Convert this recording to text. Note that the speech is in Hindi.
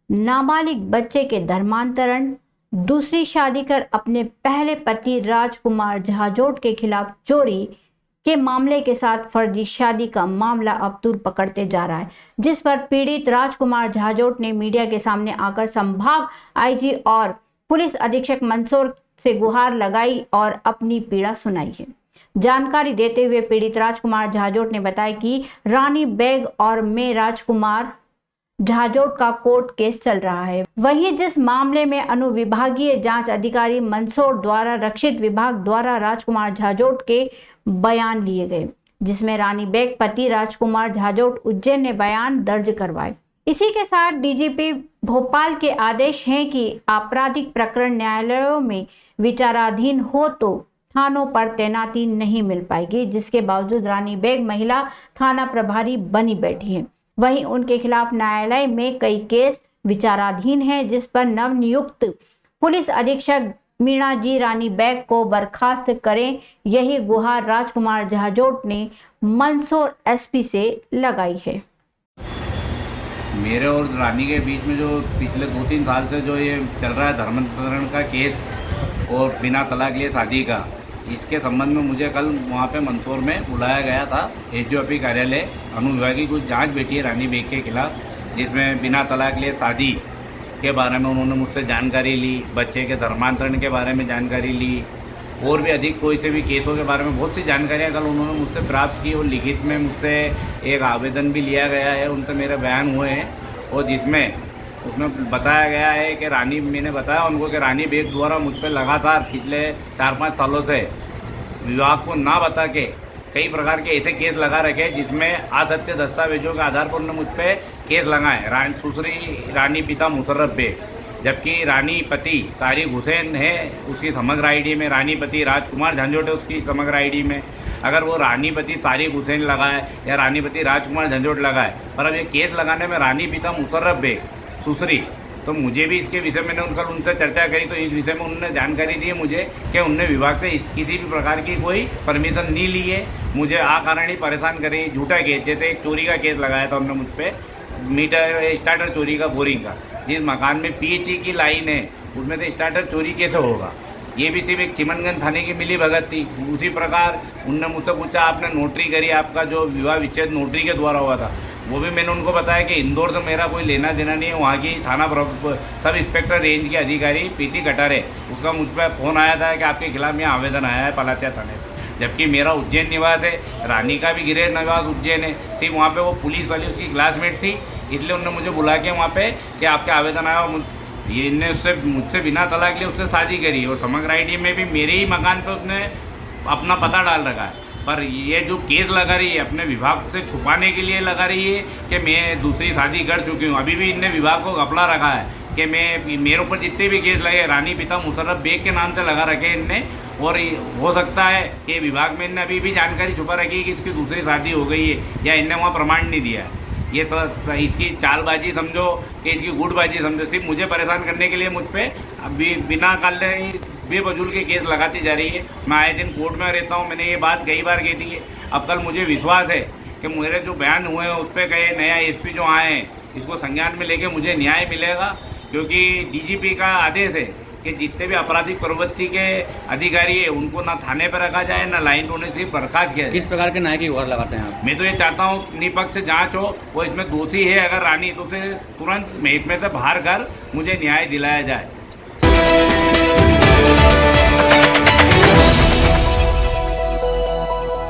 नाबालिग बच्चे के धर्मांतरण, दूसरी शादी कर अपने पहले पति राजकुमार झाजोट के खिलाफ चोरी के मामले के साथ फर्जी शादी का मामला अब तूल पकड़ते जा रहा है, जिस पर पीड़ित राजकुमार झाजोट ने मीडिया के सामने आकर संभाग आईजी और पुलिस अधीक्षक मंदसौर से गुहार लगाई और अपनी पीड़ा सुनाई है। जानकारी देते हुए पीड़ित राजकुमार झाजोट ने बताया कि रानी बेग और मैं राजकुमार झाजोट का कोर्ट केस चल रहा है। वहीं जिस मामले में अनुविभागीय जांच अधिकारी मंदसौर द्वारा रक्षित विभाग द्वारा राजकुमार झाजोट के बयान लिए गए, जिसमें रानी बेग पति राजकुमार झाजोट उज्जैन ने बयान दर्ज करवाए। इसी के साथ डीजीपी भोपाल के आदेश हैं कि आपराधिक प्रकरण न्यायालयों में विचाराधीन हो तो थानों पर तैनाती नहीं मिल पाएगी, जिसके बावजूद रानी बेग महिला थाना प्रभारी बनी बैठी है। वहीं उनके खिलाफ न्यायालय में कई केस विचाराधीन हैं, जिस पर नवनियुक्त पुलिस अधीक्षक मीणा जी रानी बेग को बर्खास्त करें, यही गुहार राजकुमार झाजोट ने मंदसौर एसपी से लगाई है। मेरे और रानी के बीच में जो पिछले 2-3 साल से जो ये चल रहा है धर्मांतरण का केस और बिना तलाक लिए शादी का, इसके संबंध में मुझे कल वहाँ पे मंदसौर में बुलाया गया था। एसडीओपी कार्यालय अनुविभागीय कुछ जांच बैठी है रानी बेग के खिलाफ, जिसमें बिना तलाक लिए शादी के बारे में उन्होंने मुझसे जानकारी ली, बच्चे के धर्मांतरण के बारे में जानकारी ली और भी अधिक कोई से भी केसों के बारे में बहुत सी जानकारियाँ कल उन्होंने मुझसे प्राप्त की और लिखित में मुझसे एक आवेदन भी लिया गया है, उनसे मेरे बयान हुए हैं और उसमें बताया गया है कि मैंने बताया उनको कि रानी बेग द्वारा मुझ पर लगातार पिछले 4-5 सालों से विभाग को ना बता के कई प्रकार के ऐसे केस लगा रखे हैं, जिसमें असत्य दस्तावेजों के आधार पर उन्होंने मुझ पर केस लगाए। सुसरी रानी पिता मुशर्रफ बेग, जबकि रानी पति तारिक हुसैन है, उसकी समग्र आईडी में रानी पति राजकुमार झांझोट है उसकी समग्र आईडी में। अगर वो रानी पति तारिक हुसैन लगाए या रानी पति राजकुमार झांझोट लगाए, पर अब ये केस लगाने में रानी पिता मुशर्रफ बेग सुसरी, तो मुझे भी इसके विषय में उनसे चर्चा करी, तो इस विषय में उन्होंने जानकारी दी है मुझे कि उनने विभाग से किसी भी प्रकार की कोई परमिशन नहीं ली है, मुझे आकारण ही परेशान करी। झूठा केस, जैसे एक चोरी का केस लगाया था उन्होंने मुझ पर, मीटर स्टार्टर चोरी का बोरिंग का, जिस मकान में पीएचई की लाइन है उसमें से स्टार्टर चोरी कैसे होगा, ये भी सिर्फ एक चिमनगंज थाने की मिली भगत थी। उसी प्रकार उनने मुझसे पूछा आपने नोटरी करी, आपका जो विवाह विच्छेद नोटरी के द्वारा हुआ था, वो भी मैंने उनको बताया कि इंदौर से मेरा कोई लेना देना नहीं है। वहाँ की थाना सब इंस्पेक्टर रेंज के अधिकारी पीटी कटारे, उसका मुझ पर फ़ोन आया था कि आपके खिलाफ में आवेदन आया है पलाचिया थाने, जबकि मेरा उज्जैन निवास है, रानी का भी गृह निवास उज्जैन है। सिर्फ वहाँ पे वो पुलिस वाली उसकी क्लासमेट थी, इसलिए उन्होंने मुझे बुला के वहाँ पे कि आपके आवेदन आया और ये इनने उससे मुझसे बिना तलाक लिए उससे शादी करी और समग्र आईडी में भी मेरे ही मकान पे उसने अपना पता डाल रखा है। पर ये जो केस लगा रही है अपने विभाग से छुपाने के लिए लगा रही है कि मैं दूसरी शादी कर चुकी हूँ। अभी भी इनने विभाग को घपला रखा है कि मेरे ऊपर जितने भी केस लगे रानी पिता मुशर्रफ बेग के नाम से लगा रखे इनने, और हो सकता है कि विभाग में इनने अभी भी जानकारी छुपा रखी है कि इसकी दूसरी शादी हो गई है या इनने वहाँ प्रमाण नहीं दिया है। ये तो इसकी चालबाजी समझो कि इसकी गुटबाजी समझो, सिर्फ मुझे परेशान करने के लिए मुझ पर अभी बिना काले बेफजूल के केस लगाती जा रही है। मैं आए दिन कोर्ट में रहता हूँ, मैंने ये बात कई बार कही थी। अब कल मुझे विश्वास है कि मेरे जो बयान हुए हैं उस पर कई नया एसपी जो आए हैं इसको संज्ञान में लेके मुझे न्याय मिलेगा, क्योंकि डीजीपी का आदेश है कि जितने भी आपराधिक प्रवृत्ति के अधिकारी है उनको ना थाने पर रखा जाए ना लाइन टोने से बर्खास्त किया जाए। किस प्रकार के न्याय की गुहार लगाते हैं आप? मैं तो ये चाहता हूँ निष्पक्ष जांच हो, वो इसमें दोषी है अगर रानी तो उसे तुरंत महकमे से बाहर कर मुझे न्याय दिलाया जाए।